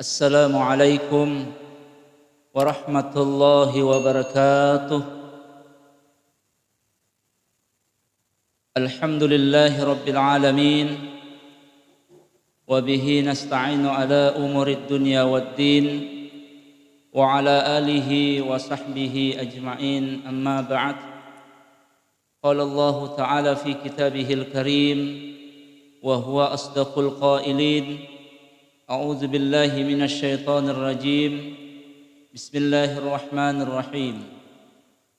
Assalamualaikum warahmatullahi wabarakatuh. Alhamdulillahi rabbil alamin. Wabihi nasta'inu ala umurid dunya waddin. Wa ala alihi wa sahbihi ajma'in, amma ba'd. Qala Allah ta'ala fi kitabihil karim, wa huwa asdaqul qailin. A'udzu billahi minasy syaithanir rajim. Bismillahirrahmanirrahim.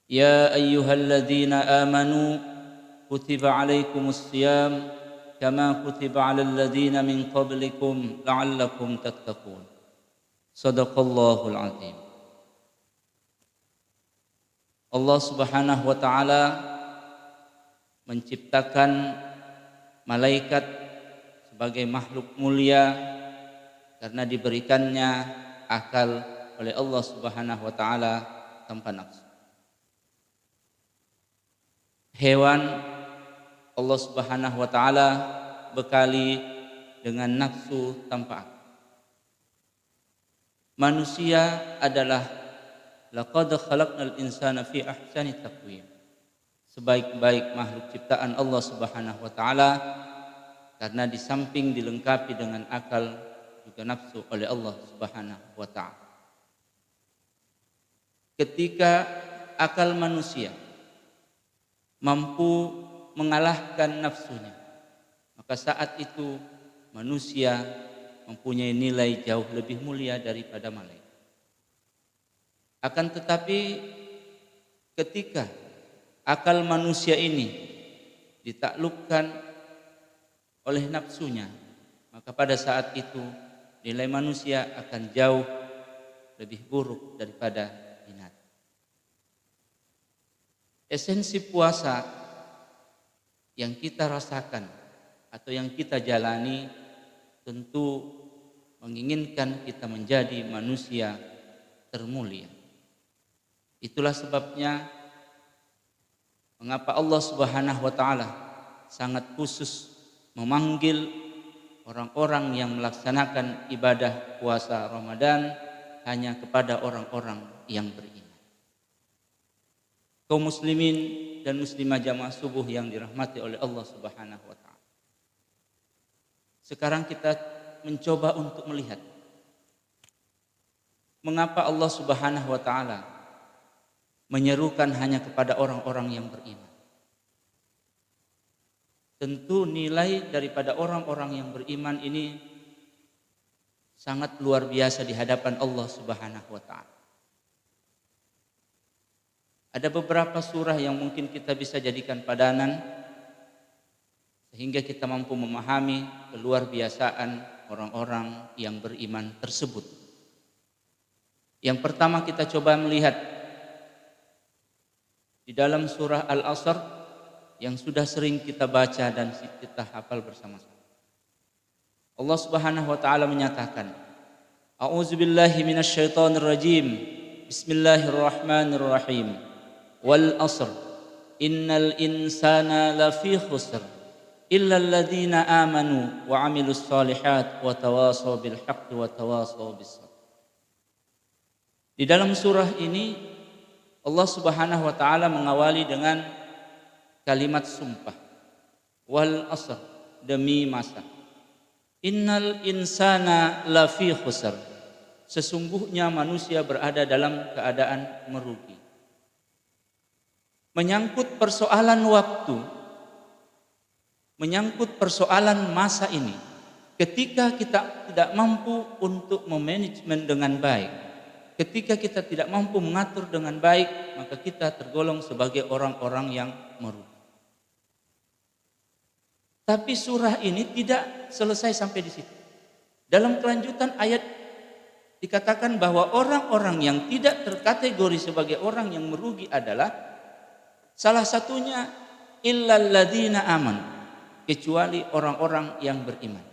Ya ayyuhalladzina amanu kutiba 'alaikumus shiyam kama kutiba 'alal ladzina min qablikum la'allakum tattaqun. Shadaqallahul azim. Allah Subhanahu wa taala menciptakan malaikat sebagai makhluk mulia karena diberikannya akal oleh Allah Subhanahu wa taala tanpa nafsu. Hewan Allah Subhanahu wa taala bekali dengan nafsu tanpa akal. Manusia adalah laqad khalaqnal insana fi ahsani taqwim. Sebaik-baik makhluk ciptaan Allah Subhanahu wa taala karena di samping dilengkapi dengan akal juga nafsu oleh Allah Subhanahu wa ta'ala. Ketika akal manusia mampu mengalahkan nafsunya, maka saat itu manusia mempunyai nilai jauh lebih mulia daripada malaikat. Akan tetapi ketika akal manusia ini ditaklukkan oleh nafsunya, maka pada saat itu nilai manusia akan jauh lebih buruk daripada binatang. Esensi puasa yang kita rasakan atau yang kita jalani tentu menginginkan kita menjadi manusia termulia. Itulah sebabnya mengapa Allah Subhanahu wa taala sangat khusus memanggil orang-orang yang melaksanakan ibadah puasa Ramadan hanya kepada orang-orang yang beriman. Kaum muslimin dan muslimah jamaah subuh yang dirahmati oleh Allah Subhanahu wa taala. Sekarang kita mencoba untuk melihat mengapa Allah Subhanahu wa taala menyerukan hanya kepada orang-orang yang beriman. Tentu nilai daripada orang-orang yang beriman ini sangat luar biasa di hadapan Allah Subhanahu wa taala. Ada beberapa surah yang mungkin kita bisa jadikan padanan sehingga kita mampu memahami keluar biasaan orang-orang yang beriman tersebut. Yang pertama kita coba melihat di dalam surah Al-Asr yang sudah sering kita baca dan kita hafal bersama-sama. Allah Subhanahu wa taala menyatakan, A'udzubillahi minasyaitonir rajim. Bismillahirrahmanirrahim. Wal 'asr. Innal insana lafi khusr. Illa alladzina amanu wa 'amilus shalihat wa tawasaw bil haqqi wa tawasaw bis sabr. Di dalam surah ini Allah Subhanahu wa taala mengawali dengan kalimat sumpah. Wal 'asr, demi masa. Innal insana lafi khusr. Sesungguhnya manusia berada dalam keadaan merugi. Menyangkut persoalan waktu, menyangkut persoalan masa ini, ketika kita tidak mampu untuk memanajemen dengan baik, ketika kita tidak mampu mengatur dengan baik, maka kita tergolong sebagai orang-orang yang merugi. Tapi surah ini tidak selesai sampai di situ. Dalam kelanjutan ayat dikatakan bahwa orang-orang yang tidak terkategori sebagai orang yang merugi adalah salah satunya illal ladzina amanu, kecuali orang-orang yang beriman.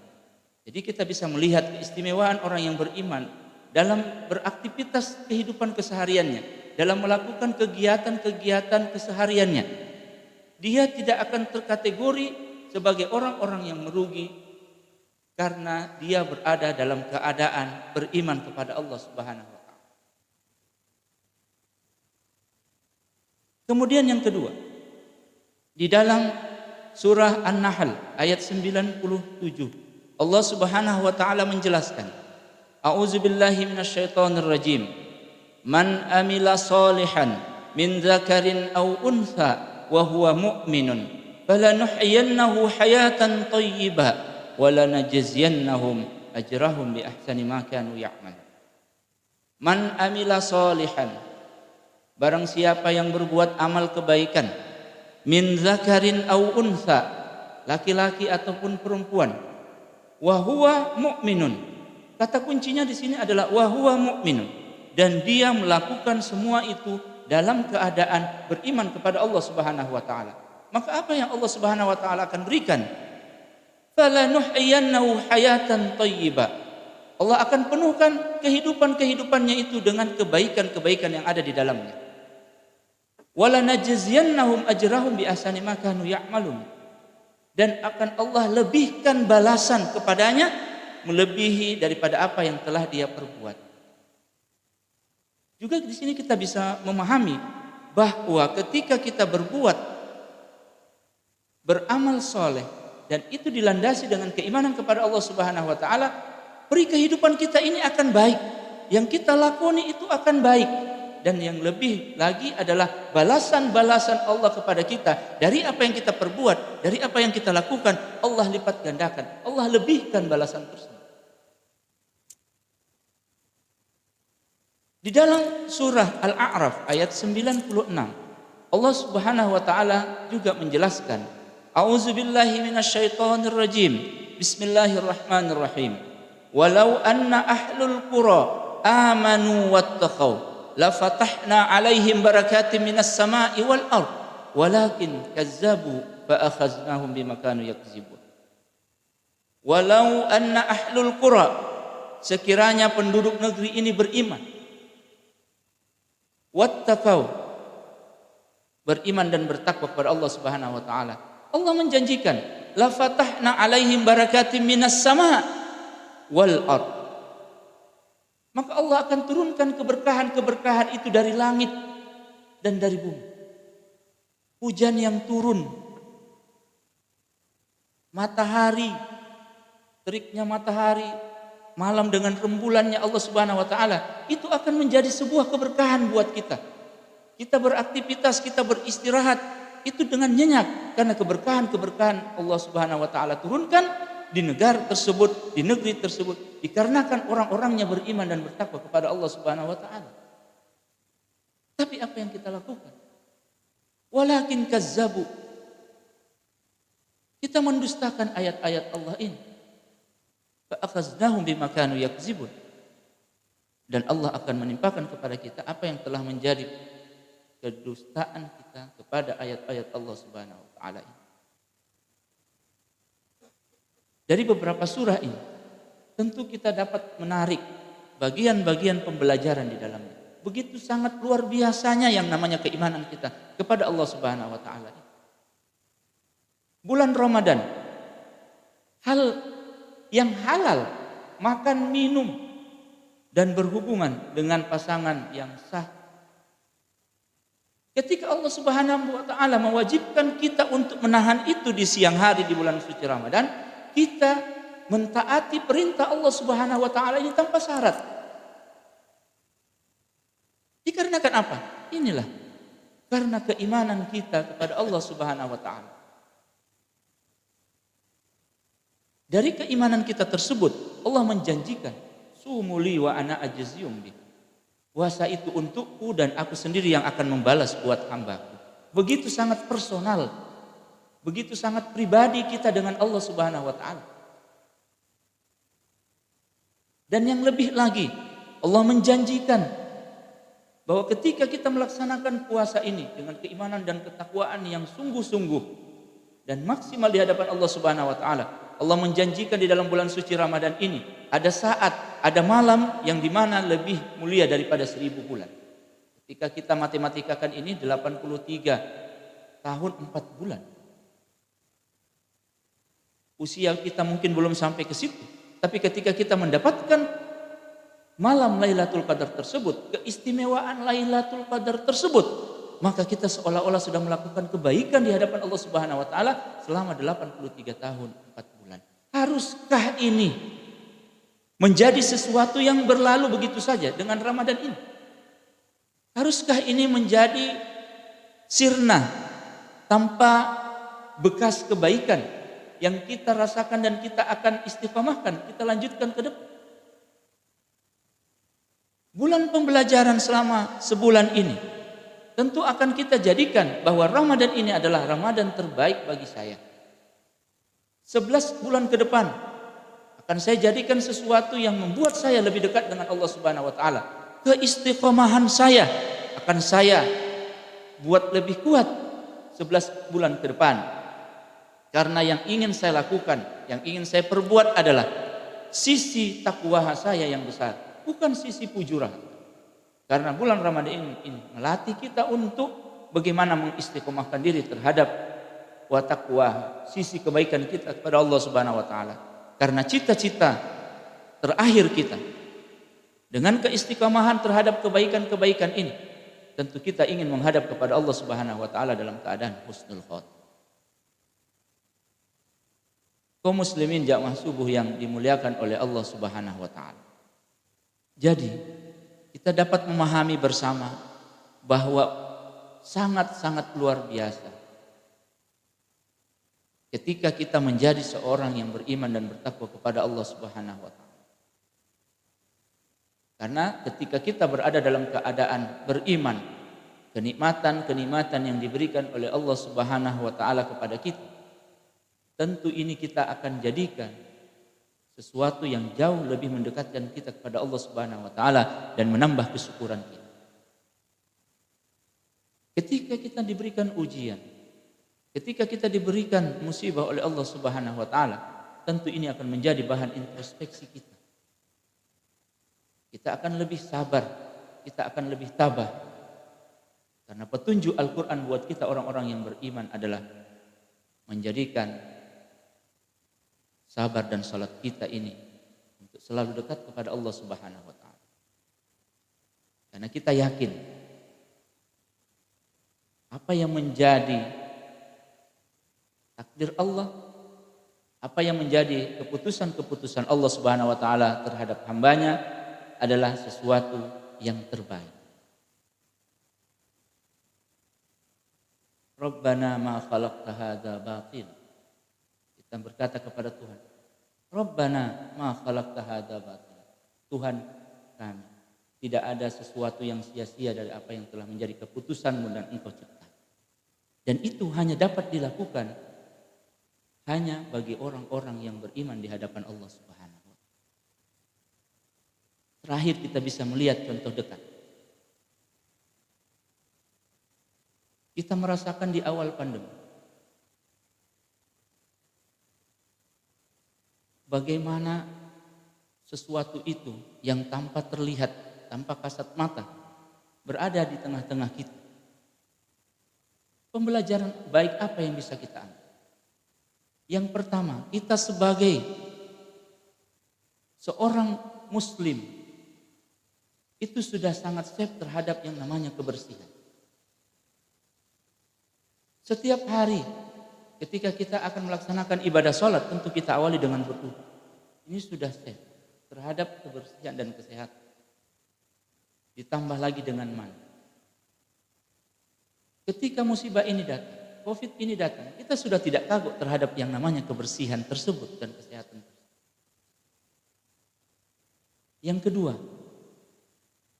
Jadi kita bisa melihat keistimewaan orang yang beriman dalam beraktivitas kehidupan kesehariannya, dalam melakukan kegiatan-kegiatan kesehariannya. Dia tidak akan terkategori sebagai orang-orang yang merugi karena dia berada dalam keadaan beriman kepada Allah Subhanahu wa taala. Kemudian yang kedua, di dalam surah An-Nahl ayat 97, Allah Subhanahu wa taala menjelaskan, A'udzubillahi minasyaitonir rajim. Man amila salihan min dzakarin aw untha wa huwa mu'minun falanuhyiyannahu hayatan thayyibah wa lanajziyannahum ajrahum bi ahsani ma kanu ya'malun. Man amila salihan, barang siapa yang berbuat amal kebaikan, min dzakarin aw untha, laki-laki ataupun perempuan, wa huwa mu'minun. Kata kuncinya di sini adalah wa huwa mu'minun, dan dia melakukan semua itu dalam keadaan beriman kepada Allah Subhanahu wa taala. Maka apa yang Allah Subhanahu wa taala akan berikan? Falanuhyiyannahu hayatan thayyibah. Allah akan penuhkan kehidupannya itu dengan kebaikan-kebaikan yang ada di dalamnya. Walanajziyannahum ajrahum bi ahsani ma kanu ya'malun. Dan akan Allah lebihkan balasan kepadanya melebihi daripada apa yang telah dia perbuat. Juga di sini kita bisa memahami bahwa ketika kita beramal soleh dan itu dilandasi dengan keimanan kepada Allah Subhanahu wa taala, peri kehidupan kita ini akan baik. Yang kita lakoni itu akan baik. Dan yang lebih lagi adalah balasan-balasan Allah kepada kita dari apa yang kita perbuat, dari apa yang kita lakukan, Allah lipat gandakan, Allah lebihkan balasan tersebut. Di dalam surah Al-A'raf ayat 96, Allah Subhanahu wa taala juga menjelaskan, A'udzubillahi minasyaitonir rajim. Bismillahirrahmanirrahim. Walau anna ahlul qura amanu wattaqau la fatahna 'alaihim barakatin minas sama'i wal ard walakin kazzabu fa akhaznahum bima kanu yakzibun. Walau anna ahlul qura, sekiranya penduduk negeri ini beriman, wattaqau, beriman dan bertakwa kepada Allah Subhanahu wa taala, Allah menjanjikan la fatahna 'alaihim barakatin minas sama' wal ard. Maka Allah akan turunkan keberkahan-keberkahan itu dari langit dan dari bumi. Hujan yang turun, matahari, teriknya matahari, malam dengan rembulannya Allah Subhanahu wa taala, itu akan menjadi sebuah keberkahan buat kita. Kita beraktivitas, kita beristirahat itu dengan nyenyak karena keberkahan-keberkahan Allah Subhanahu wa taala turunkan di negara tersebut, di negeri tersebut, dikarenakan orang-orangnya beriman dan bertakwa kepada Allah Subhanahu wa taala. Tapi apa yang kita lakukan? Walakin kazzabu. Kita mendustakan ayat-ayat Allah ini. Fa akhaznahum bima kanu yakzibun. Dan Allah akan menimpakan kepada kita apa yang telah menjadi kedustaan kita kepada ayat-ayat Allah Subhanahu wa taala ini. Dari beberapa surah ini tentu kita dapat menarik bagian-bagian pembelajaran di dalamnya. Begitu sangat luar biasanya yang namanya keimanan kita kepada Allah Subhanahu wa taala. Bulan Ramadan, hal yang halal, makan, minum dan berhubungan dengan pasangan yang sah. Ketika Allah Subhanahu wa taala mewajibkan kita untuk menahan itu di siang hari di bulan suci Ramadan, kita mentaati perintah Allah Subhanahu wa taala ini tanpa syarat. Dikarenakan apa? Inilah karena keimanan kita kepada Allah Subhanahu wa taala. Dari keimanan kita tersebut, Allah menjanjikan, sumuli wa ana ajziyum bi. Puasa itu untukku dan aku sendiri yang akan membalas buat hambaku. Begitu sangat personal, begitu sangat pribadi kita dengan Allah Subhanahu wa taala. Dan yang lebih lagi, Allah menjanjikan bahwa ketika kita melaksanakan puasa ini dengan keimanan dan ketakwaan yang sungguh-sungguh dan maksimal di hadapan Allah Subhanahu wa taala, Allah menjanjikan di dalam bulan suci Ramadan ini ada saat, ada malam yang dimana lebih mulia daripada 1000 bulan. Ketika kita matematikakan ini 83 tahun 4 bulan. Usia kita mungkin belum sampai ke situ. Tapi ketika kita mendapatkan malam Lailatul Qadar tersebut, keistimewaan Lailatul Qadar tersebut, maka kita seolah-olah sudah melakukan kebaikan di hadapan Allah Subhanahu wa taala selama 83 tahun 4 bulan. Haruskah ini menjadi sesuatu yang berlalu begitu saja dengan Ramadan ini? Haruskah ini menjadi sirna tanpa bekas kebaikan yang kita rasakan dan kita akan istiqamahkan, kita lanjutkan ke depan? Bulan pembelajaran selama sebulan ini tentu akan kita jadikan bahwa Ramadan ini adalah Ramadan terbaik bagi saya. 11 bulan ke depan akan saya jadikan sesuatu yang membuat saya lebih dekat dengan Allah Subhanahu wa taala. Keistiqomahan saya akan saya buat lebih kuat 11 bulan ke depan. Karena yang ingin saya lakukan, yang ingin saya perbuat adalah sisi takwa saya yang besar, bukan sisi pujurah. Karena bulan Ramadan ini melatih kita untuk bagaimana mengistiqomahkan diri terhadap wa taqwa, sisi kebaikan kita kepada Allah Subhanahu wa taala. Karena cita-cita terakhir kita dengan keistiqomahan terhadap kebaikan-kebaikan ini, tentu kita ingin menghadap kepada Allah Subhanahu wa taala dalam keadaan husnul khotimah. Kaum muslimin jamaah subuh yang dimuliakan oleh Allah Subhanahu wa taala. Jadi, kita dapat memahami bersama bahwa sangat-sangat luar biasa ketika kita menjadi seorang yang beriman dan bertakwa kepada Allah Subhanahu wa taala. Karena ketika kita berada dalam keadaan beriman, kenikmatan-kenikmatan yang diberikan oleh Allah Subhanahu wa taala kepada kita, tentu ini kita akan jadikan sesuatu yang jauh lebih mendekatkan kita kepada Allah Subhanahu wa taala dan menambah kesyukuran kita. Ketika kita diberikan ujian, ketika kita diberikan musibah oleh Allah Subhanahu wa taala, tentu ini akan menjadi bahan introspeksi kita. Kita akan lebih sabar, kita akan lebih tabah. Karena petunjuk Al-Qur'an buat kita orang-orang yang beriman adalah menjadikan sabar dan salat kita ini untuk selalu dekat kepada Allah Subhanahu wa taala. Karena kita yakin apa yang menjadi takdir Allah, apa yang menjadi keputusan-keputusan Allah Subhanahu wa taala terhadap hambanya adalah sesuatu yang terbaik. Rabbana ma khalaqta hadza batil. Kita berkata kepada Tuhan, Rabbana ma khalaqta hadza batil. Tuhan kami, tidak ada sesuatu yang sia-sia dari apa yang telah menjadi keputusan-Mu dan Engkau cipta. Dan itu hanya dapat dilakukan hanya bagi orang-orang yang beriman di hadapan Allah Subhanahu wa taala. Terakhir kita bisa melihat contoh dekat. Kita merasakan di awal pandemi bagaimana sesuatu itu yang tanpa terlihat, tanpa kasat mata berada di tengah-tengah kita. Pembelajaran baik apa yang bisa kita ambil? Yang pertama, kita sebagai seorang muslim itu sudah sangat safe terhadap yang namanya kebersihan. Setiap hari ketika kita akan melaksanakan ibadah sholat, tentu kita awali dengan berwudu. Ini sudah safe terhadap kebersihan dan kesehatan. Ditambah lagi dengan mandi. Ketika musibah ini datang, COVID ini datang, kita sudah tidak kagum terhadap yang namanya kebersihan tersebut dan kesehatan tersebut. Yang kedua,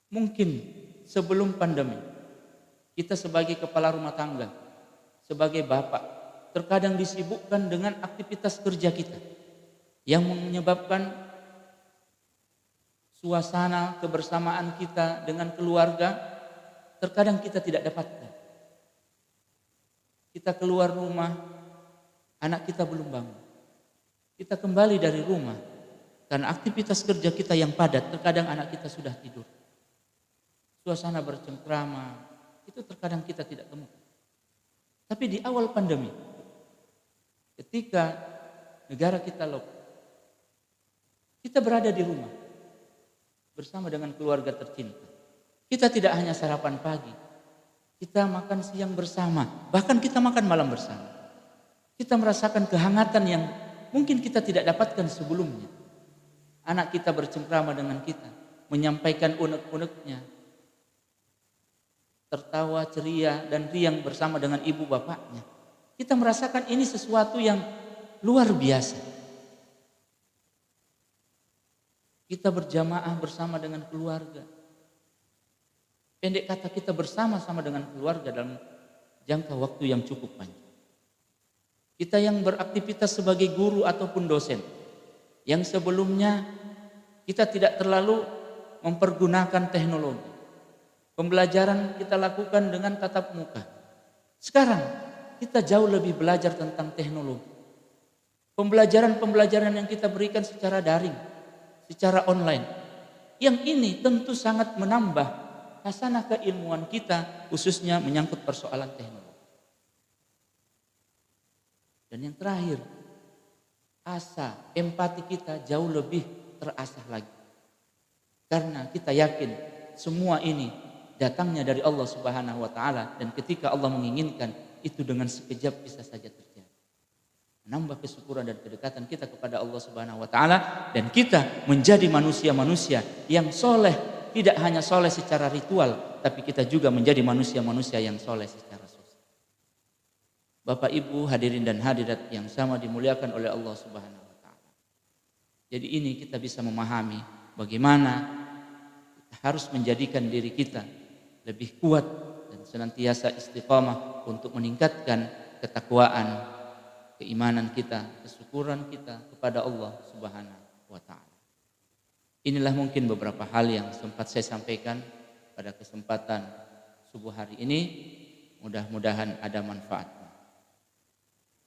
mungkin sebelum pandemi, kita sebagai kepala rumah tangga, sebagai bapak, terkadang disibukkan dengan aktivitas kerja kita yang menyebabkan suasana kebersamaan kita dengan keluarga terkadang kita tidak dapatkan. Kita keluar rumah, anak kita belum bangun. Kita kembali dari rumah, karena aktivitas kerja kita yang padat, terkadang anak kita sudah tidur. Suasana bercengkrama, itu terkadang kita tidak temukan. Tapi di awal pandemi, ketika negara kita lockdown, Kita berada di rumah bersama dengan keluarga tercinta. Kita tidak hanya sarapan pagi, kita makan siang bersama, bahkan kita makan malam bersama. Kita merasakan kehangatan yang mungkin kita tidak dapatkan sebelumnya. Anak kita bercengkrama dengan kita, menyampaikan unek-uneknya, tertawa ceria dan riang bersama dengan ibu bapaknya. Kita merasakan ini sesuatu yang luar biasa. Kita berjamaah bersama dengan keluarga. Pendek kata, kita bersama-sama dengan keluarga dalam jangka waktu yang cukup panjang. Kita yang beraktivitas sebagai guru ataupun dosen, yang sebelumnya kita tidak terlalu mempergunakan teknologi. Pembelajaran kita lakukan dengan tatap muka. Sekarang kita jauh lebih belajar tentang teknologi. Pembelajaran yang kita berikan secara daring, secara online. Yang ini tentu sangat menambah hasanah keilmuan kita, khususnya menyangkut persoalan teknologi. Dan yang terakhir, asa, empati kita jauh lebih terasah lagi. Karena kita yakin semua ini datangnya dari Allah Subhanahu wa taala, dan ketika Allah menginginkan itu dengan sekejap bisa saja terjadi. Menambah kesyukuran dan kedekatan kita kepada Allah Subhanahu wa taala, dan kita menjadi manusia-manusia yang soleh, tidak hanya soleh secara ritual, tapi kita juga menjadi manusia-manusia yang soleh secara sosial. Bapak Ibu hadirin dan hadirat yang sama dimuliakan oleh Allah Subhanahu wa taala. Jadi ini kita bisa memahami bagaimana kita harus menjadikan diri kita lebih kuat dan senantiasa istiqamah untuk meningkatkan ketakwaan, keimanan kita, kesyukuran kita kepada Allah Subhanahu wa taala. Inilah mungkin beberapa hal yang sempat saya sampaikan pada kesempatan subuh hari ini. Mudah-mudahan ada manfaatnya.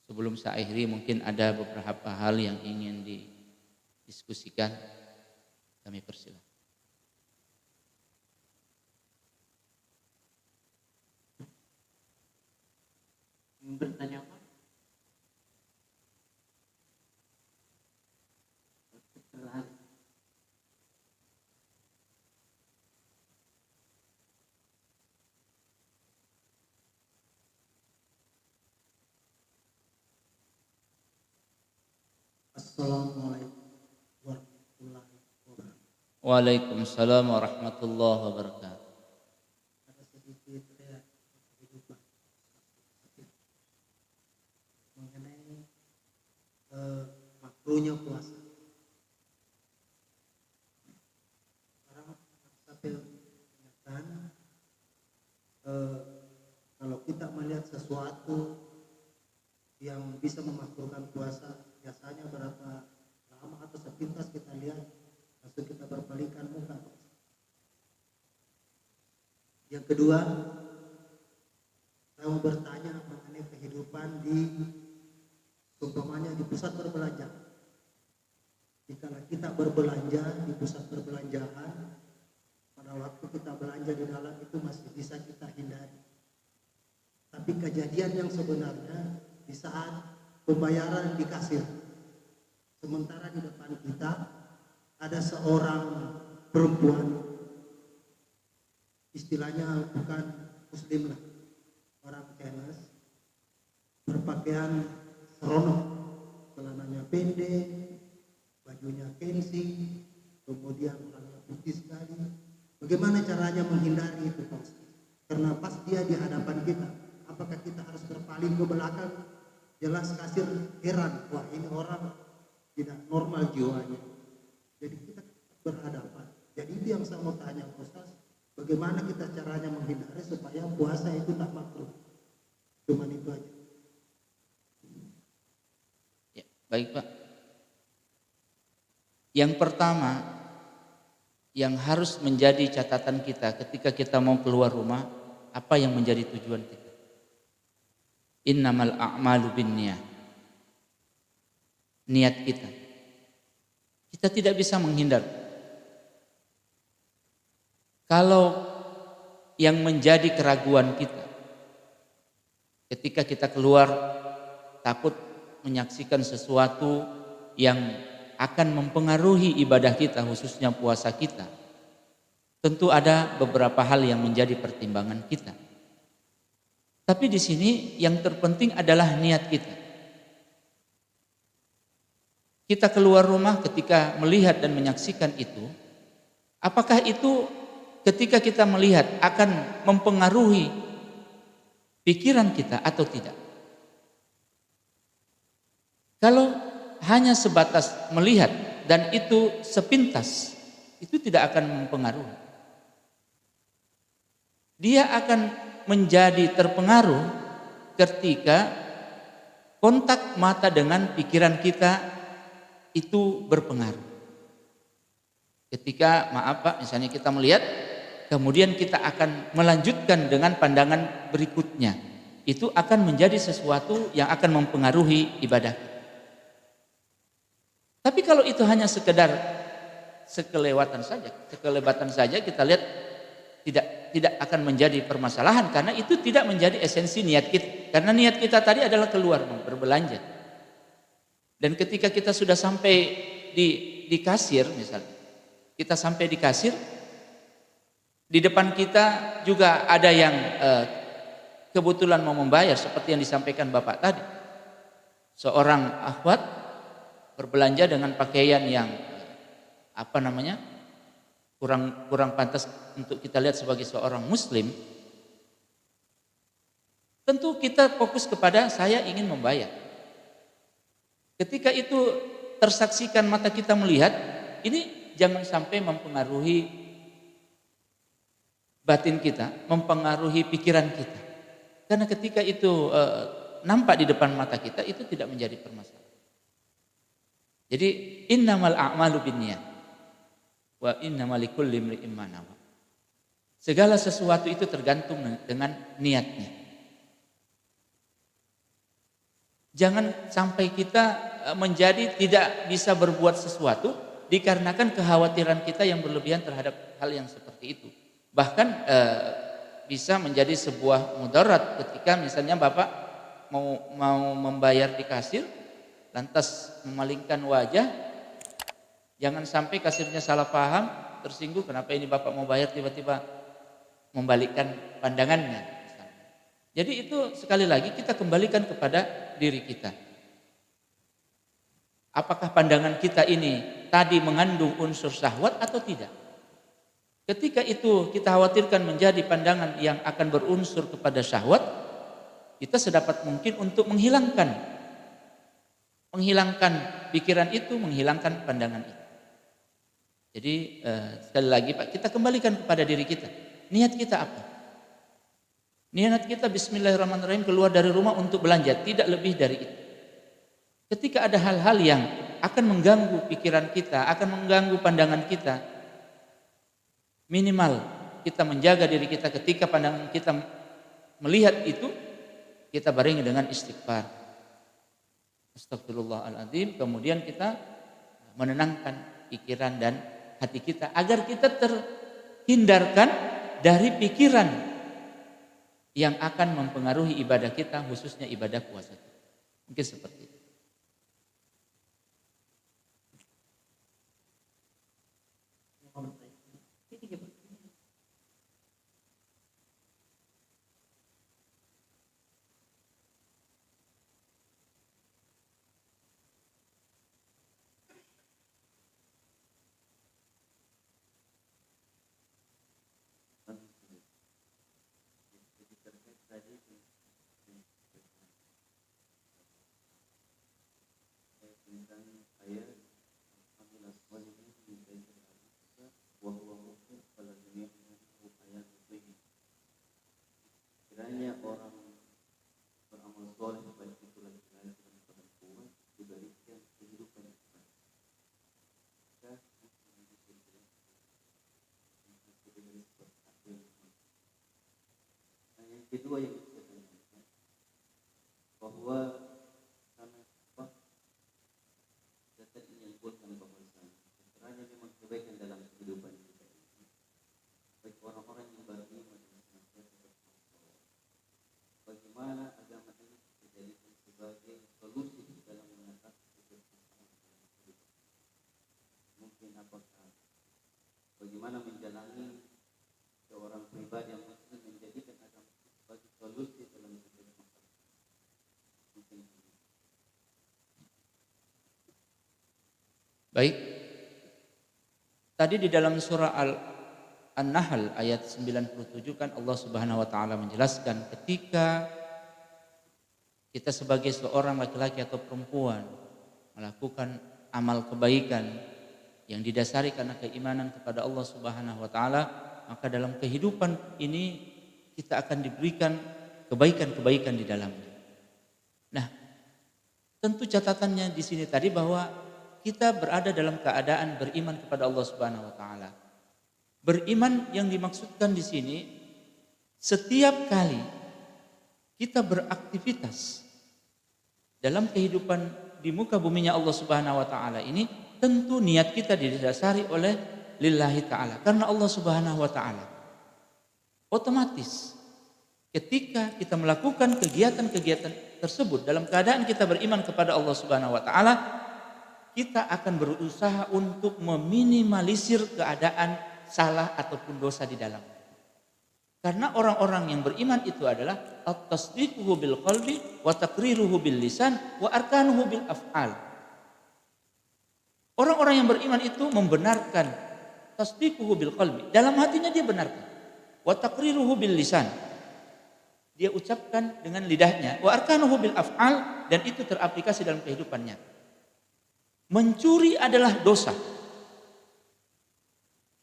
Sebelum saya akhiri, mungkin ada beberapa hal yang ingin didiskusikan. Kami persilakan. Bertanya apa? Assalamualaikum warahmatullahi wabarakatuh. Waalaikumsalam warahmatullahi wabarakatuh. Ada sedikit kehidupan mengenai makruhnya puasa. Sekarang sambil ingatkan, kalau kita melihat sesuatu yang bisa memakruhkan puasa, biasanya berapa lama atau sepintas kita lihat langsung kita berbalikan muka. Yang kedua, saya mau bertanya mengenai kehidupan di umpamanya di pusat berbelanja. Jika kita berbelanja di pusat perbelanjaan, pada waktu kita belanja di dalam itu masih bisa kita hindari. Tapi kejadian yang sebenarnya di saat pembayaran di kasir, sementara di depan kita ada seorang perempuan, istilahnya bukan muslim lah, orang Chinese, berpakaian seronok, celananya pendek, bajunya kensi, kemudian orangnya putih sekali. Bagaimana caranya menghindari itu, Pak? Karena pas dia di hadapan kita, apakah kita harus berpaling ke belakang? Jelas kasir heran, wah ini orang tidak normal jiwanya. Jadi kita berhadapan. Jadi itu yang saya mau tanya, Ustaz, bagaimana kita caranya menghindari supaya puasa itu tak makruh? Cuman itu aja. Ya, baik Pak. Yang pertama yang harus menjadi catatan kita ketika kita mau keluar rumah, apa yang menjadi tujuan kita? Innamal a'malu binniyah. Niat kita. Kita tidak bisa menghindar. Kalau yang menjadi keraguan kita ketika kita keluar takut menyaksikan sesuatu yang akan mempengaruhi ibadah kita, khususnya puasa kita, tentu ada beberapa hal yang menjadi pertimbangan kita. Tapi di sini yang terpenting adalah niat kita. Kita keluar rumah ketika melihat dan menyaksikan itu, apakah itu ketika kita melihat akan mempengaruhi pikiran kita atau tidak? Kalau hanya sebatas melihat dan itu sepintas, itu tidak akan mempengaruhi. Dia akan menjadi terpengaruh ketika kontak mata dengan pikiran kita itu berpengaruh. Ketika misalnya kita melihat, kemudian kita akan melanjutkan dengan pandangan berikutnya, itu akan menjadi sesuatu yang akan mempengaruhi ibadah kita. Tapi kalau itu hanya sekedar sekelewatan saja kita lihat tidak akan menjadi permasalahan, karena itu tidak menjadi esensi niat kita. Karena niat kita tadi adalah keluar berbelanja. Dan ketika kita sudah sampai di kasir misalnya, kita sampai di kasir, di depan kita juga ada yang kebetulan mau membayar, seperti yang disampaikan Bapak tadi. Seorang akhwat berbelanja dengan pakaian yang kurang pantas untuk kita lihat sebagai seorang muslim. Tentu kita fokus kepada saya ingin membayar. Ketika itu tersaksikan mata kita melihat, ini jangan sampai mempengaruhi batin kita, mempengaruhi pikiran kita. Karena ketika itu nampak di depan mata kita, itu tidak menjadi permasalahan. Jadi innamal a'malu binniyat wa innamal likulli imri'in ma nawa. Segala sesuatu itu tergantung dengan niatnya. Jangan sampai kita menjadi tidak bisa berbuat sesuatu dikarenakan kekhawatiran kita yang berlebihan terhadap hal yang seperti itu. Bahkan bisa menjadi sebuah mudarat ketika misalnya Bapak mau membayar di kasir, lantas memalingkan wajah, jangan sampai kasirnya salah paham, tersinggung, kenapa ini Bapak mau bayar tiba-tiba membalikkan pandangannya. Jadi itu sekali lagi kita kembalikan kepada diri kita. Apakah pandangan kita ini tadi mengandung unsur syahwat atau tidak? Ketika itu kita khawatirkan menjadi pandangan yang akan berunsur kepada syahwat, kita sedapat mungkin untuk menghilangkan pikiran itu, menghilangkan pandangan itu. Jadi sekali lagi Pak, kita kembalikan kepada diri kita. Niat kita apa? Niat kita bismillahirrahmanirrahim keluar dari rumah untuk belanja, tidak lebih dari itu. Ketika ada hal-hal yang akan mengganggu pikiran kita, akan mengganggu pandangan kita, minimal kita menjaga diri kita ketika pandangan kita melihat itu, kita barengi dengan istighfar. Astagfirullahaladzim, kemudian kita menenangkan pikiran dan hati kita agar kita terhindarkan dari pikiran yang akan mempengaruhi ibadah kita, khususnya ibadah puasa. Mungkin seperti itu. Kiranya orang beramal soleh baik itu laki-laki dan perempuan diberikan kehidupan yang baik. Yang kedua yang saya tanyakan bahwa karena data ini yang buatkan bahwasan kiranya memang kebaikan dalam kehidupan kita ini bagi orang-orang yang beriman dan senantiasa bertakwa. Bagaimana agama ini dijadikan sebagai solusi dalam mengatasi permasalahan dalam kehidupan. menjalani seorang pribadi yang maksudnya menjadikan agama sebagai solusi dalam hidup masyarakat. Baik. Tadi di dalam surah An-Nahl ayat 97 kan Allah Subhanahu wa taala menjelaskan ketika kita sebagai seorang laki-laki atau perempuan melakukan amal kebaikan yang didasari karena keimanan kepada Allah Subhanahu wa taala, maka dalam kehidupan ini kita akan diberikan kebaikan-kebaikan di dalamnya. Nah, tentu catatannya di sini tadi bahwa kita berada dalam keadaan beriman kepada Allah Subhanahu wa taala. Beriman yang dimaksudkan di sini setiap kali kita beraktivitas dalam kehidupan di muka buminya Allah Subhanahu wa taala ini, tentu niat kita didasari oleh lillahi taala, karena Allah Subhanahu wa taala. Otomatis ketika kita melakukan kegiatan-kegiatan tersebut dalam keadaan kita beriman kepada Allah Subhanahu wa taala, kita akan berusaha untuk meminimalisir keadaan salah ataupun dosa di dalam. Karena orang-orang yang beriman itu adalah at-tasdiquhu bil qalbi wa taqriruhu bil lisan wa arkanuhu bil af'al. Orang-orang yang beriman itu membenarkan tasdiquhu bil qalbi, dalam hatinya dia benarkan. Wa taqriruhu bil lisan, dia ucapkan dengan lidahnya. Wa arkanuhu bil af'al, dan itu teraplikasi dalam kehidupannya. Mencuri adalah dosa.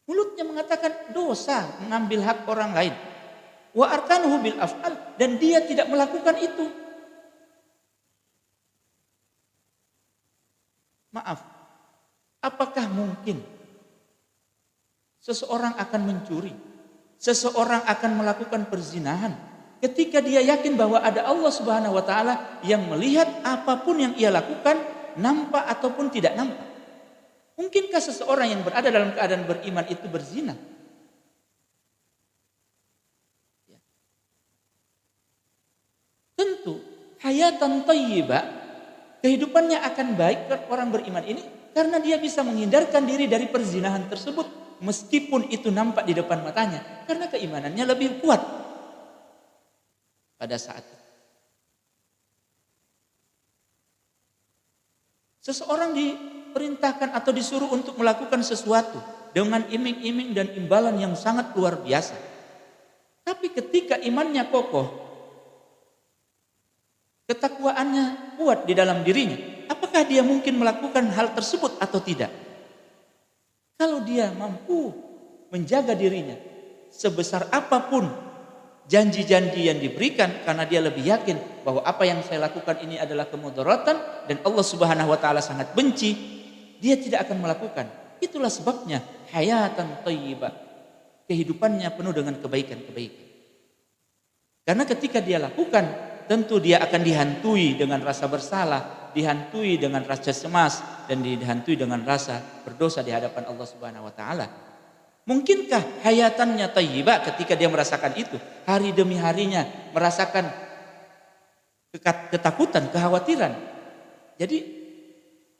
Mulutnya mengatakan dosa, mengambil hak orang lain. Wa arkanuhu bil af'al, dan dia tidak melakukan itu. Maaf, apakah mungkin seseorang akan mencuri, seseorang akan melakukan perzinahan ketika dia yakin bahwa ada Allah Subhanahu wa taala yang melihat apapun yang ia lakukan, nampak ataupun tidak nampak? Mungkinkah seseorang yang berada dalam keadaan beriman itu berzina? Ya. Tentu hayatan thayyibah, kehidupannya akan baik orang beriman ini karena dia bisa menghindarkan diri dari perzinahan tersebut meskipun itu nampak di depan matanya, karena keimanannya lebih kuat pada saat itu. Seseorang diperintahkan atau disuruh untuk melakukan sesuatu dengan iming-iming dan imbalan yang sangat luar biasa. Tapi ketika imannya kokoh, ketakwaannya kuat di dalam dirinya, apakah dia mungkin melakukan hal tersebut atau tidak? Kalau dia mampu menjaga dirinya sebesar apapun janji-janji yang diberikan, karena dia lebih yakin bahwa apa yang saya lakukan ini adalah kemudaratan dan Allah Subhanahu wa taala sangat benci, dia tidak akan melakukan. Itulah sebabnya hayatan thayyibah, kehidupannya penuh dengan kebaikan-kebaikan. Karena ketika dia lakukan, tentu dia akan dihantui dengan rasa bersalah, dihantui dengan rasa cemas, dan dihantui dengan rasa berdosa di hadapan Allah Subhanahu wa taala. Mungkinkah hayatannya thayyibah ketika dia merasakan itu, hari demi harinya merasakan ketakutan, kekhawatiran? Jadi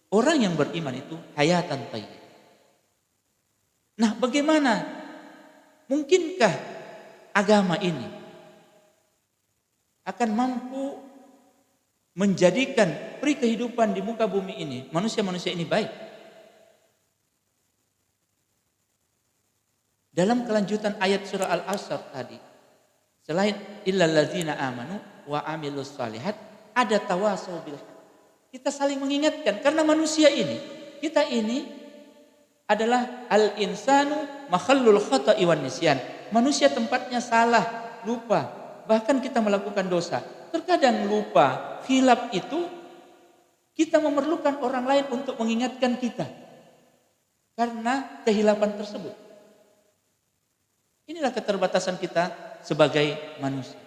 orang yang beriman itu hayatan thayyibah. Nah, bagaimana mungkinkah agama ini akan mampu menjadikan peri kehidupan di muka bumi ini, manusia-manusia ini baik? Dalam kelanjutan ayat surah Al-Asr tadi, selain illal ladzina amanu wa amilus shalihat, ada tawasau bil haq. Kita saling mengingatkan, karena manusia ini, kita ini adalah al-insanu makhallul khata'i wan nisyan. Manusia tempatnya salah, lupa, bahkan kita melakukan dosa. Terkadang lupa, khilaf itu kita memerlukan orang lain untuk mengingatkan kita karena kehilapan tersebut. Inilah keterbatasan kita sebagai manusia.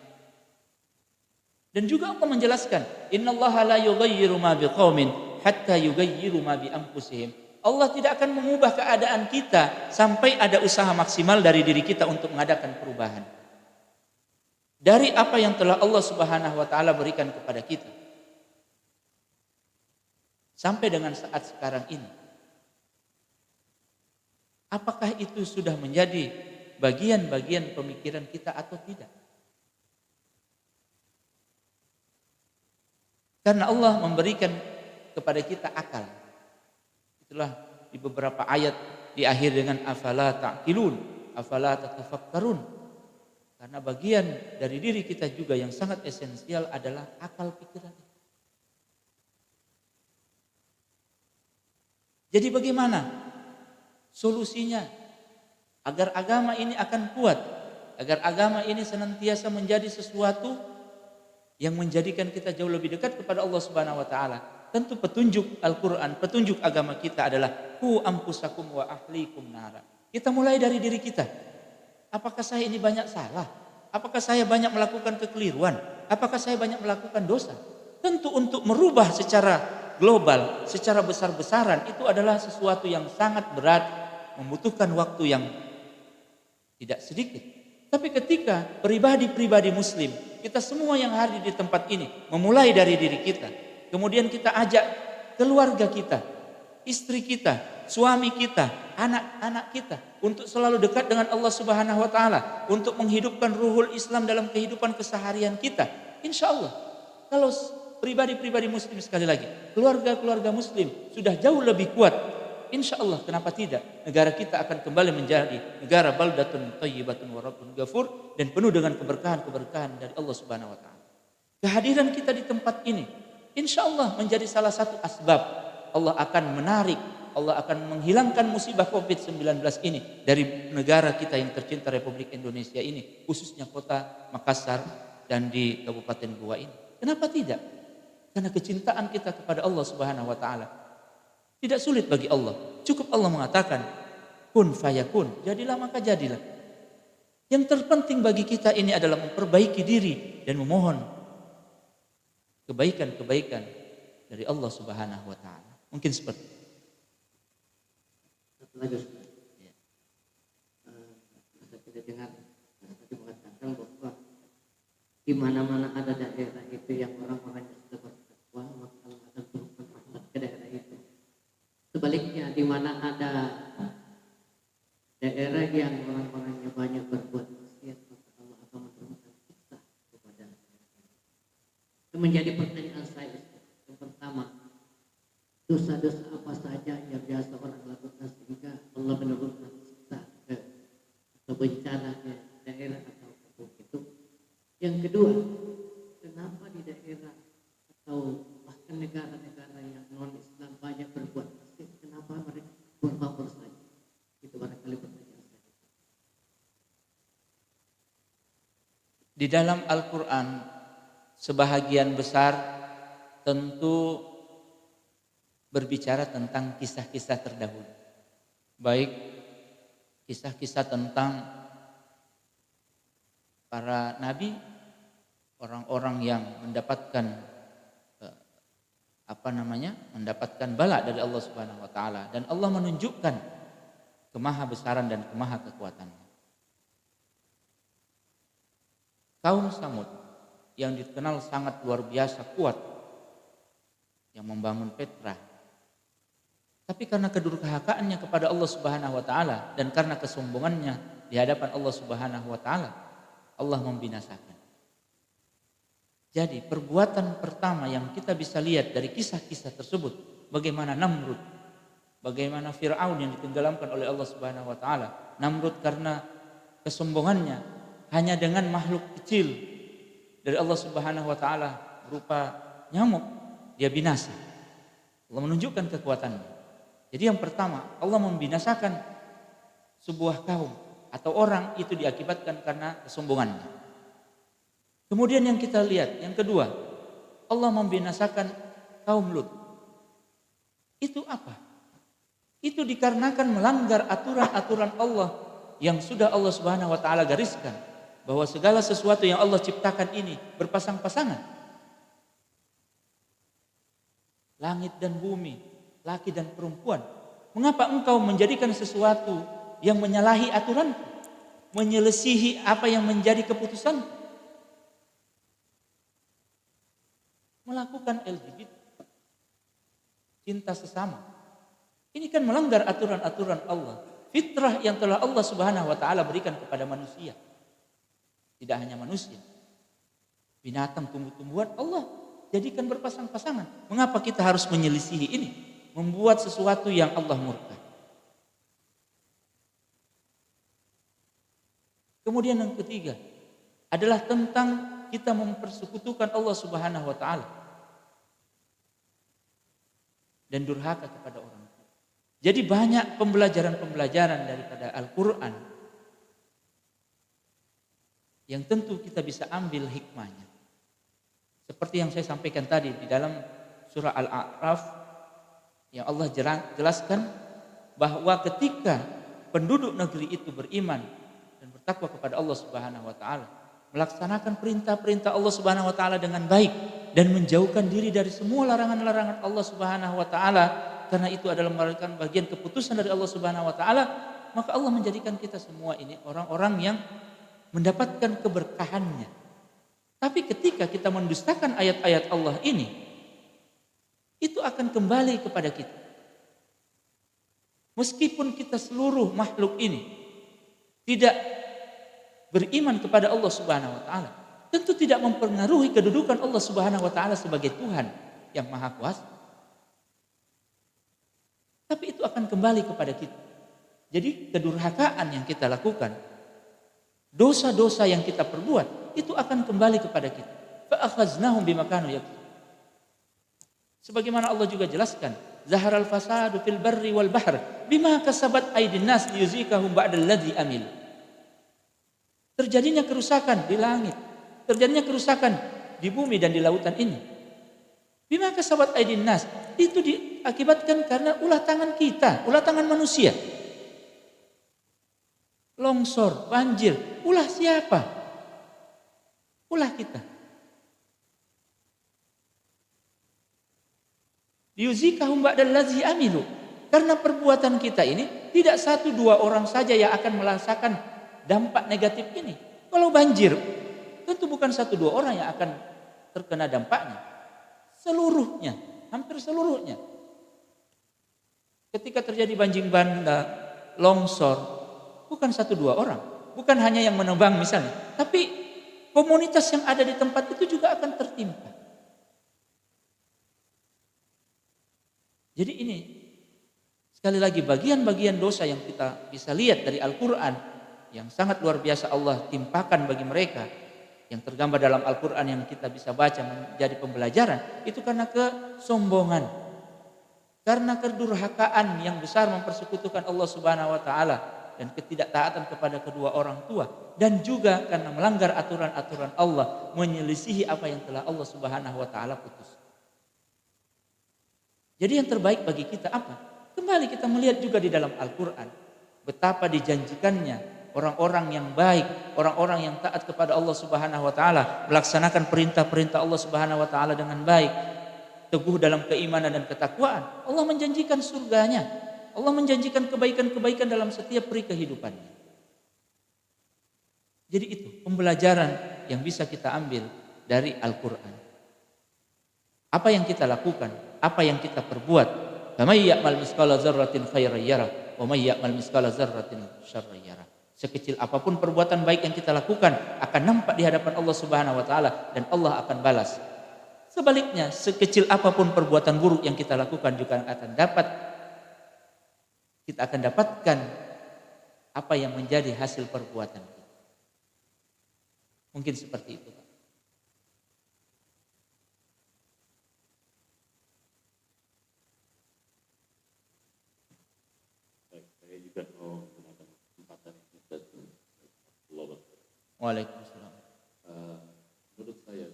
Dan juga Allah menjelaskan, innallaha la yughayyiru ma biqaumin hatta yughayyiru ma bi anfusihim. Allah tidak akan mengubah keadaan kita sampai ada usaha maksimal dari diri kita untuk mengadakan perubahan dari apa yang telah Allah Subhanahu wa taala berikan kepada kita. Sampai dengan saat sekarang ini, Apakah itu sudah menjadi bagian-bagian pemikiran kita atau tidak? Karena Allah memberikan kepada kita akal. Itulah di beberapa ayat di akhir dengan afala ta'qilun, afala tatafakkarun. Karena bagian dari diri kita juga yang sangat esensial adalah akal pikiran. Jadi bagaimana solusinya agar agama ini akan kuat, agar agama ini senantiasa menjadi sesuatu yang menjadikan kita jauh lebih dekat kepada Allah Subhanahu wa taala? Tentu petunjuk Al-Qur'an, petunjuk agama kita adalah qu anfusakum wa ahlikum nara. Kita mulai dari diri kita. Apakah saya ini banyak salah? Apakah saya banyak melakukan kekeliruan? Apakah saya banyak melakukan dosa? Tentu untuk merubah secara global, secara besar-besaran itu adalah sesuatu yang sangat berat, membutuhkan waktu yang tidak sedikit. Tapi ketika pribadi-pribadi muslim, kita semua yang hadir di tempat ini memulai dari diri kita, kemudian kita ajak keluarga kita, istri kita, suami kita, anak-anak kita untuk selalu dekat dengan Allah Subhanahu wa taala, untuk menghidupkan ruhul Islam dalam kehidupan keseharian kita. Insya Allah, kalau pribadi-pribadi muslim, sekali lagi, keluarga-keluarga muslim sudah jauh lebih kuat, insya Allah kenapa tidak negara kita akan kembali menjadi negara baldatun thayyibatun wa rabbun ghafur, dan penuh dengan keberkahan-keberkahan dari Allah Subhanahu wa taala. Kehadiran kita di tempat ini insya Allah menjadi salah satu asbab Allah akan menarik, Allah akan menghilangkan musibah COVID-19 ini dari negara kita yang tercinta Republik Indonesia ini, khususnya kota Makassar dan di Kabupaten Goa ini. Kenapa tidak? Karena kecintaan kita kepada Allah Subhanahu wa taala tidak sulit bagi Allah. Cukup Allah mengatakan kun fayakun, jadilah maka jadilah. Yang terpenting bagi kita ini adalah memperbaiki diri dan memohon kebaikan-kebaikan dari Allah Subhanahu wa taala. Mungkin seperti satu lagi Ustaz. Ya. Kita dengar tadi mengatakan bahwa di mana-mana ada daerah itu yang orang-orangnya sudah bertakwa, maka Allah akan turunkan rahmat ke daerah itu. Sebaliknya, di mana ada daerah yang orang-orangnya banyak berbuat maksiat, maka Allah akan menurunkan siksa kepada daerah itu. Itu menjadi pertanyaan saya. Yang pertama, dosa-dosa apa saja yang biasa orang lakukan sehingga Allah menurunkan siksa atau bencana ke daerah atau kampung itu? Yang kedua, kenapa di daerah atau bahkan negara-negara yang non-Islam banyak berbuat maksiat, kenapa mereka berbaur saja? Itu barangkali pertanyaan saya. di dalam Al-Quran sebahagian besar tentu berbicara tentang kisah-kisah terdahulu, baik kisah-kisah tentang para nabi, orang-orang yang mendapatkan mendapatkan bala dari Allah Subhanahu wa taala, dan Allah menunjukkan kemahabesaran dan kemahakekuatannya. Kaum Samud yang dikenal sangat luar biasa kuat, yang membangun Petra, tapi karena kedurhakaannya kepada Allah Subhanahu wa taala dan karena kesombongannya di hadapan Allah Subhanahu wa taala, Allah membinasakan. Jadi perbuatan pertama yang kita bisa lihat dari kisah-kisah tersebut, bagaimana Namrud, bagaimana Fir'aun yang ditenggelamkan oleh Allah Subhanahu wa taala. Namrud karena kesombongannya hanya dengan makhluk kecil dari Allah Subhanahu wa taala berupa nyamuk, dia binasa. Allah menunjukkan kekuatannya. Jadi yang pertama, Allah membinasakan sebuah kaum atau orang itu diakibatkan karena kesombongannya. Kemudian yang kita lihat, yang kedua, Allah membinasakan kaum Lut. Itu apa? Itu dikarenakan melanggar aturan-aturan Allah yang sudah Allah Subhanahu wa taala gariskan, bahwa segala sesuatu yang Allah ciptakan ini berpasang-pasangan. Langit dan bumi, laki dan perempuan. Mengapa engkau menjadikan sesuatu yang menyalahi aturan, menyelisihi apa yang menjadi keputusan? Melakukan LGBT, cinta sesama, ini kan melanggar aturan-aturan Allah. fitrah yang telah Allah Subhanahu wa taala berikan kepada manusia. Tidak hanya manusia. Binatang, tumbuh-tumbuhan Allah jadikan berpasang-pasangan. Mengapa kita harus menyelisihi ini? Membuat sesuatu yang Allah murka. Kemudian yang ketiga adalah tentang kita mempersekutukan Allah Subhanahu wa taala dan durhaka kepada orang tua. Jadi banyak pembelajaran-pembelajaran daripada Al-Qur'an yang tentu kita bisa ambil hikmahnya. Seperti yang saya sampaikan tadi di dalam surah Al-A'raf yang Allah jelaskan bahwa ketika penduduk negeri itu beriman dan bertakwa kepada Allah Subhanahu wa taala, melaksanakan perintah-perintah Allah Subhanahu wa taala dengan baik dan menjauhkan diri dari semua larangan-larangan Allah Subhanahu wa taala, karena itu adalah merupakan bagian keputusan dari Allah Subhanahu wa taala, maka Allah menjadikan kita semua ini orang-orang yang mendapatkan keberkahannya. Tapi ketika kita mendustakan ayat-ayat Allah ini, itu akan kembali kepada kita. Meskipun kita seluruh makhluk ini tidak beriman kepada Allah Subhanahu wa taala, tentu tidak mempengaruhi kedudukan Allah Subhanahu wa taala sebagai Tuhan yang Maha Kuasa. Tapi itu akan kembali kepada kita. Jadi kedurhakaan yang kita lakukan, dosa-dosa yang kita perbuat, itu akan kembali kepada kita. Fa akhaznahum bima kanu yaksibun. Sebagaimana Allah juga jelaskan, zaharal fasadu fil barri wal bahr bima kasabat aydin nas liyuzikahum ba'dal ladzi amilu. Terjadinya kerusakan di langit, terjadinya kerusakan di bumi dan di lautan ini. Bima kasabat aydin nas, itu diakibatkan karena ulah tangan kita, ulah tangan manusia. Longsor, banjir, ulah siapa? Ulah kita. Liyuzikahum ba'dal ladzi amilu. Karena perbuatan kita ini tidak 1-2 orang saja yang akan merasakan dampak negatif ini. Kalau banjir, tentu bukan 1-2 orang yang akan terkena dampaknya. Seluruhnya, hampir seluruhnya. Ketika terjadi banjir bandang, longsor, bukan 1-2 orang. Bukan hanya yang menebang misalnya. Tapi komunitas yang ada di tempat itu juga akan tertimpa. Jadi ini, sekali lagi bagian-bagian dosa yang kita bisa lihat dari Al-Quran yang sangat luar biasa Allah timpakan bagi mereka, yang tergambar dalam Al-Quran yang kita bisa baca menjadi pembelajaran, itu karena kesombongan, karena kedurhakaan yang besar mempersekutukan Allah Subhanahu wa taala dan ketidaktaatan kepada kedua orang tua, dan juga karena melanggar aturan-aturan Allah, menyelisihi apa yang telah Allah Subhanahu wa taala putus. Jadi yang terbaik bagi kita apa? Kembali kita melihat juga di dalam Al-Quran betapa dijanjikannya orang-orang yang baik, orang-orang yang taat kepada Allah Subhanahu wa taala, melaksanakan perintah-perintah Allah Subhanahu wa taala dengan baik, teguh dalam keimanan dan ketakwaan. Allah menjanjikan surganya. Allah menjanjikan kebaikan-kebaikan dalam setiap peri kehidupannya. Jadi itu pembelajaran yang bisa kita ambil dari Al-Quran. Apa yang kita lakukan, apa yang kita perbuat. Faman ya'mal mithqala dzarratin khairan yarah, wa may ya'mal mithqala dzarratin syarran yarah. Sekecil apapun perbuatan baik yang kita lakukan akan nampak di hadapan Allah Subhanahu wa taala dan Allah akan balas. Sebaliknya, sekecil apapun perbuatan buruk yang kita lakukan juga kita akan dapatkan apa yang menjadi hasil perbuatan kita. Mungkin seperti itu. Waalaikumsalam. Menurut saya,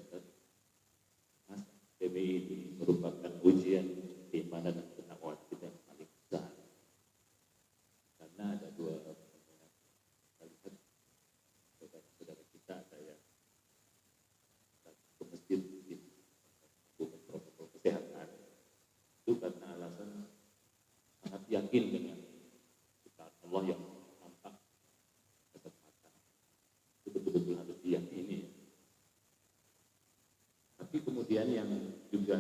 Mas, PBI ini merupakan ujian keimanan dan ketakwaan kita yang paling besar. Karena ada dua kalimat saudara kita, ada yang ke masjid bukan protokol kesehatan. Itu karena alasan sangat yakin dengan kita Allah yang betul-betul harus diyakini. Tapi kemudian yang juga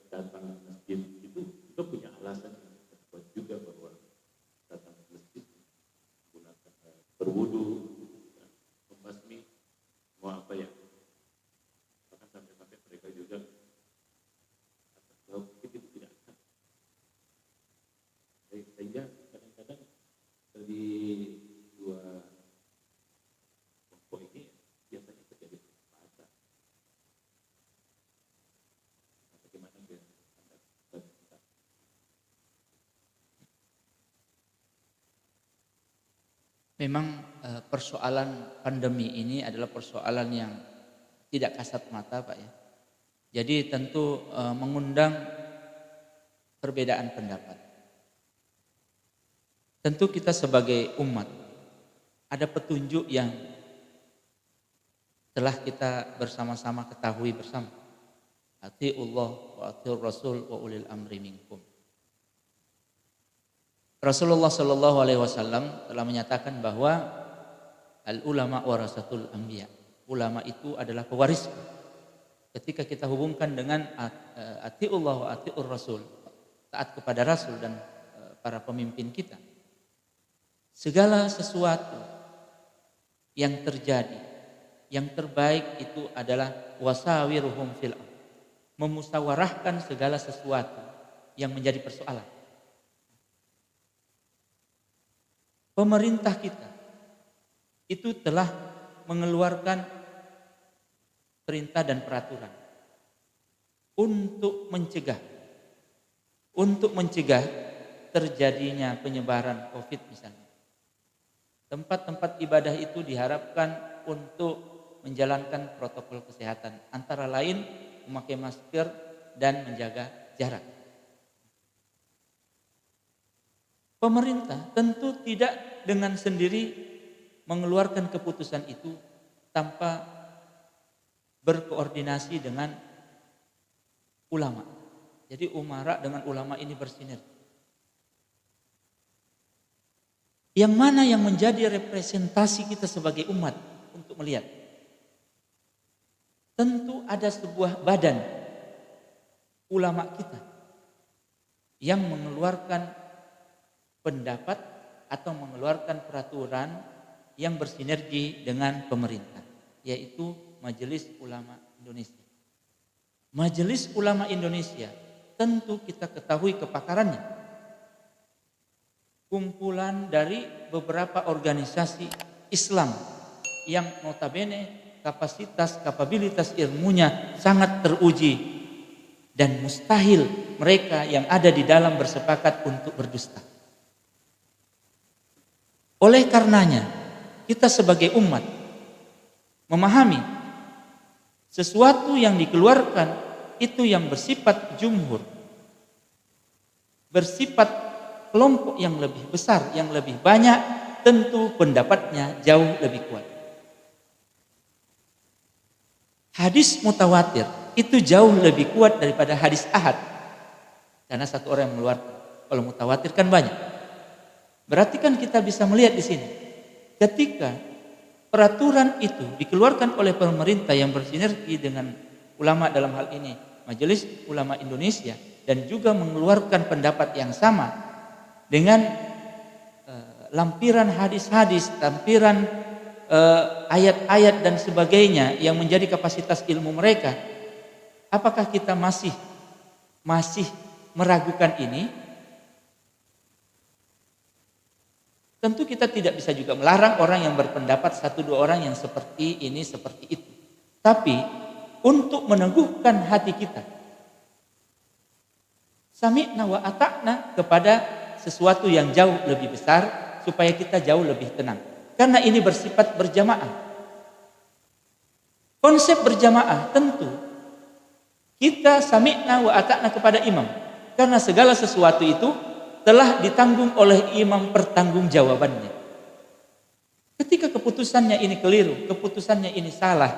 datang ke masjid itu juga punya alasan yang kuat juga bahwa datang ke masjid Memang persoalan pandemi ini adalah persoalan yang tidak kasat mata, Pak ya. Jadi tentu mengundang perbedaan pendapat. Tentu kita sebagai umat ada petunjuk yang telah kita bersama-sama ketahui bersama. Atiullah wa atiur rasul wa ulil amri minkum. Rasulullah Shallallahu Alaihi Wasallam telah menyatakan bahwa al ulama warasatul anbiya. Ulama itu adalah pewaris. Ketika kita hubungkan dengan atiullah wa atiur rasul, taat kepada Rasul dan para pemimpin kita, segala sesuatu yang terjadi, yang terbaik itu adalah wasawiruhum fil amr, memusyawarahkan segala sesuatu yang menjadi persoalan. Pemerintah kita itu telah mengeluarkan perintah dan peraturan untuk mencegah terjadinya penyebaran COVID misalnya. Tempat-tempat ibadah itu diharapkan untuk menjalankan protokol kesehatan, antara lain memakai masker dan menjaga jarak. Pemerintah tentu tidak dengan sendiri mengeluarkan keputusan itu tanpa berkoordinasi dengan ulama. Jadi umara dengan ulama ini bersinergi. Yang mana yang menjadi representasi kita sebagai umat untuk melihat? Tentu ada sebuah badan ulama kita yang mengeluarkan pendapat atau mengeluarkan peraturan yang bersinergi dengan pemerintah, yaitu Majelis Ulama Indonesia. Majelis Ulama Indonesia tentu kita ketahui kepakarannya. Kumpulan dari beberapa organisasi Islam yang notabene kapabilitas ilmunya sangat teruji dan mustahil mereka yang ada di dalam bersepakat untuk berdusta. Oleh karenanya, kita sebagai umat memahami sesuatu yang dikeluarkan itu yang bersifat jumhur, bersifat kelompok yang lebih besar, yang lebih banyak, tentu pendapatnya jauh lebih kuat. Hadis mutawatir itu jauh lebih kuat daripada hadis ahad, karena satu orang yang mengeluarkan. Kalau mutawatir kan banyak. Berarti kan kita bisa melihat di sini, ketika peraturan itu dikeluarkan oleh pemerintah yang bersinergi dengan ulama, dalam hal ini Majelis Ulama Indonesia, dan juga mengeluarkan pendapat yang sama dengan lampiran hadis-hadis, lampiran ayat-ayat dan sebagainya yang menjadi kapasitas ilmu mereka, apakah kita masih meragukan ini? Tentu kita tidak bisa juga melarang orang yang berpendapat satu dua orang yang seperti ini, seperti itu. Tapi untuk meneguhkan hati kita, sami'na wa ata'na kepada sesuatu yang jauh lebih besar, supaya kita jauh lebih tenang. Karena ini bersifat berjamaah. Konsep berjamaah tentu kita sami'na wa ata'na kepada imam. Karena segala sesuatu itu telah ditanggung oleh imam pertanggungjawabannya. Ketika keputusannya ini keliru, keputusannya ini salah,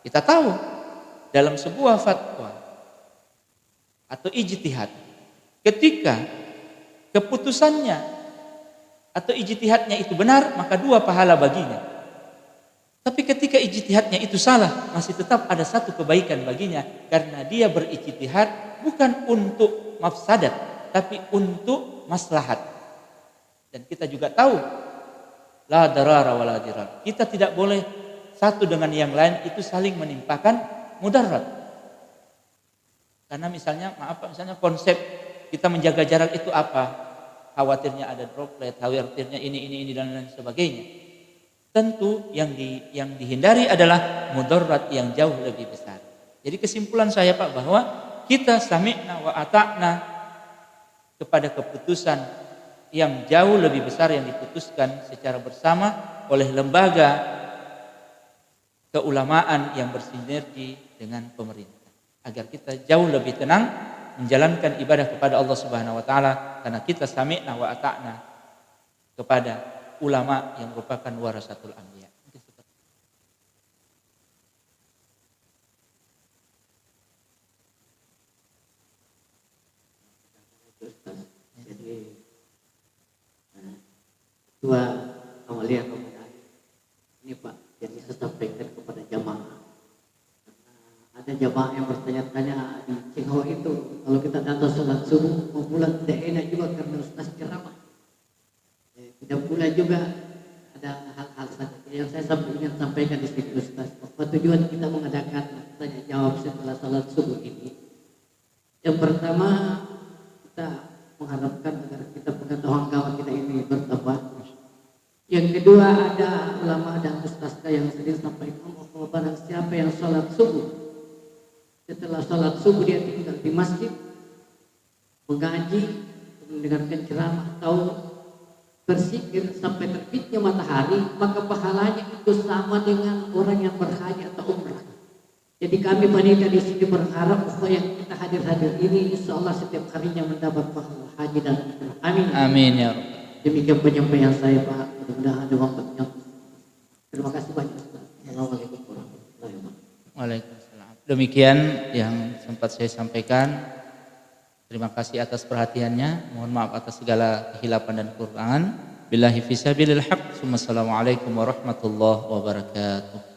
kita tahu dalam sebuah fatwa atau ijtihad, ketika keputusannya atau ijtihadnya itu benar, maka 2 pahala baginya. Tapi ketika ijtihadnya itu salah, masih tetap ada 1 kebaikan baginya, karena dia berijtihad bukan untuk mafsadat, tapi untuk maslahat. Dan kita juga tahu la darara wa la dirar. Kita tidak boleh satu dengan yang lain itu saling menimpakan mudarat. Karena misalnya konsep kita menjaga jarak itu apa? Khawatirnya ada droplet, khawatirnya ini dan lain sebagainya. Tentu yang dihindari adalah mudarat yang jauh lebih besar. Jadi kesimpulan saya Pak, bahwa kita sami'na wa ata'na kepada keputusan yang jauh lebih besar yang diputuskan secara bersama oleh lembaga keulamaan yang bersinergi dengan pemerintah, agar kita jauh lebih tenang menjalankan ibadah kepada Allah Subhanahu wa taala karena kita sami'na wa ata'na kepada ulama yang merupakan warasatul anbiya. Jadi dua amalia kepada ini Pak, jadi saya sampaikan kepada jamaah. Ada jamaah yang bertanya-tanya di Cengho itu, kalau kita datang sholat subuh mau pulang tidak enak juga karena ustaz ceramah. Tidak pula juga ada hal-hal yang saya ingin sampaikan di sini ustaz. Apa tujuan kita mengadakan tanya jawab setelah sholat subuh ini? Yang pertama, kita mengharapkan agar kita pengetahuan kawan kita ini bertambah. Yang kedua, ada ulama dan ustaz yang sering sampaikan bahwa barang siapa yang sholat subuh, setelah sholat subuh dia tinggal di masjid, mengaji, mendengarkan ceramah atau berzikir sampai terbitnya matahari, maka pahalanya itu sama dengan orang yang berhaji atau umrah. Jadi kami panitia di sini berharap bahwa yang kita hadir ini insya Allah setiap harinya mendapat pahala haji dan umrah. Amin. Amin ya Rabb. Demikian penyampaian saya Pak. Mudah-mudahan ada waktunya. Terima kasih banyak. Assalamualaikum warahmatullahi wabarakatuh. Waalaikumsalam. Demikian yang sempat saya sampaikan. Terima kasih atas perhatiannya. Mohon maaf atas segala kehilapan dan kekurangan. Billahi fisabilil haq. Assalamualaikum warahmatullahi wabarakatuh.